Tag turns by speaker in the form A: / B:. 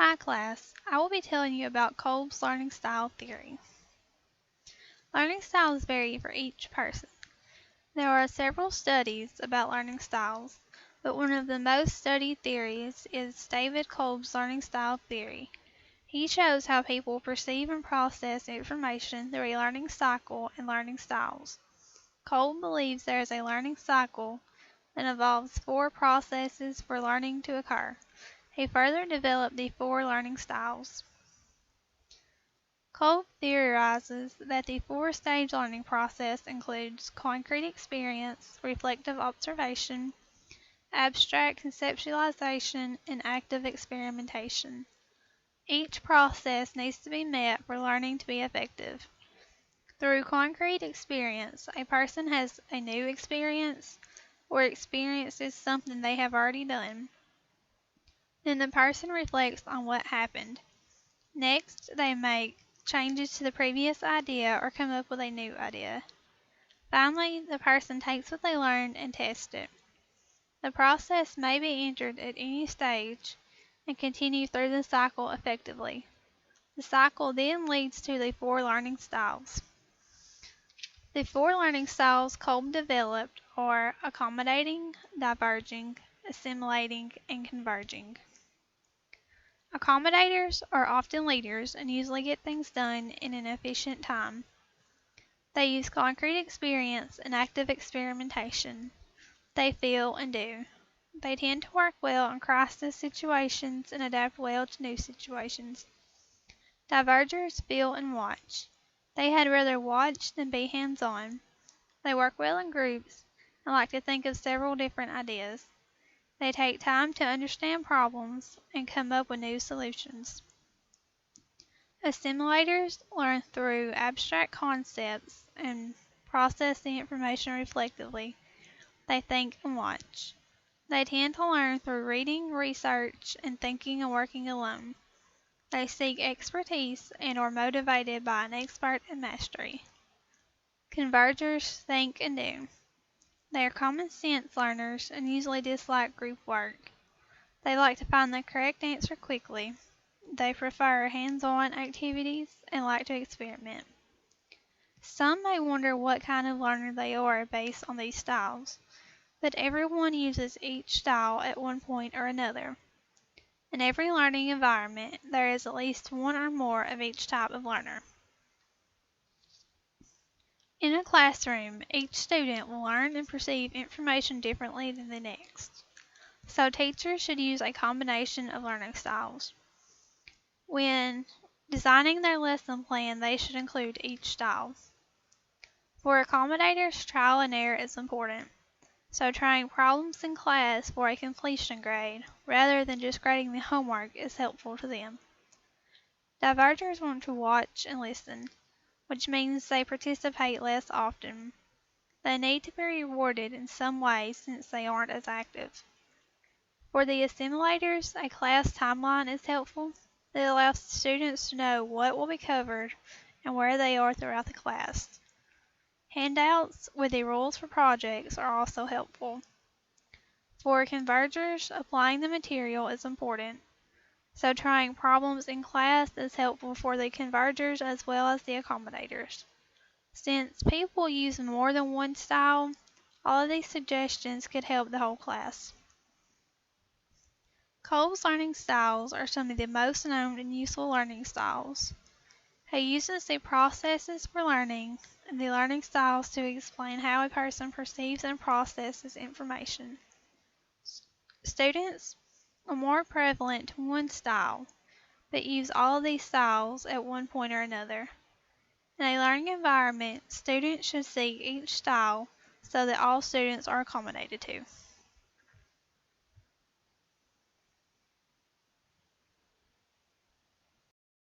A: Hi class, I will be telling you about Kolb's learning style theory. Learning styles vary for each person. There are several studies about learning styles, but one of the most studied theories is David Kolb's learning style theory. He shows how people perceive and process information through a learning cycle and learning styles. Kolb believes there is a learning cycle that involves 4 processes for learning to occur. He further developed the 4 learning styles. Kolb theorizes that the 4-stage learning process includes concrete experience, reflective observation, abstract conceptualization, and active experimentation. Each process needs to be met for learning to be effective. Through concrete experience, a person has a new experience or experiences something they have already done. Then the person reflects on what happened. Next, they make changes to the previous idea or come up with a new idea. Finally, the person takes what they learned and tests it. The process may be entered at any stage and continue through the cycle effectively. The cycle then leads to the 4 learning styles. The 4 learning styles Kolb developed are accommodating, diverging, assimilating, and converging. Accommodators are often leaders and usually get things done in an efficient time. They use concrete experience and active experimentation. They feel and do. They tend to work well in crisis situations and adapt well to new situations. Divergers feel and watch. They had rather watch than be hands-on. They work well in groups and like to think of several different ideas. They take time to understand problems and come up with new solutions. Assimilators learn through abstract concepts and process the information reflectively. They think and watch. They tend to learn through reading, research, and thinking and working alone. They seek expertise and are motivated by an expert in mastery. Convergers think and do. They are common sense learners and usually dislike group work. They like to find the correct answer quickly. They prefer hands-on activities and like to experiment. Some may wonder what kind of learner they are based on these styles, but everyone uses each style at one point or another. In every learning environment, there is at least one or more of each type of learner. In a classroom, each student will learn and perceive information differently than the next, so teachers should use a combination of learning styles. When designing their lesson plan, they should include each style. For accommodators, trial and error is important, so trying problems in class for a completion grade, rather than just grading the homework, is helpful to them. Divergers want to watch and listen, which means they participate less often. They need to be rewarded in some way since they aren't as active. For the assimilators, a class timeline is helpful. It allows students to know what will be covered and where they are throughout the class. Handouts with the rules for projects are also helpful. For convergers, applying the material is important, so trying problems in class is helpful for the convergers as well as the accommodators. Since people use more than one style, all of these suggestions could help the whole class. Kolb's learning styles are some of the most known and useful learning styles. He uses the processes for learning and the learning styles to explain how a person perceives and processes information. Students are more prevalent to one style, but use all of these styles at one point or another. In a learning environment, students should seek each style so that all students are accommodated to.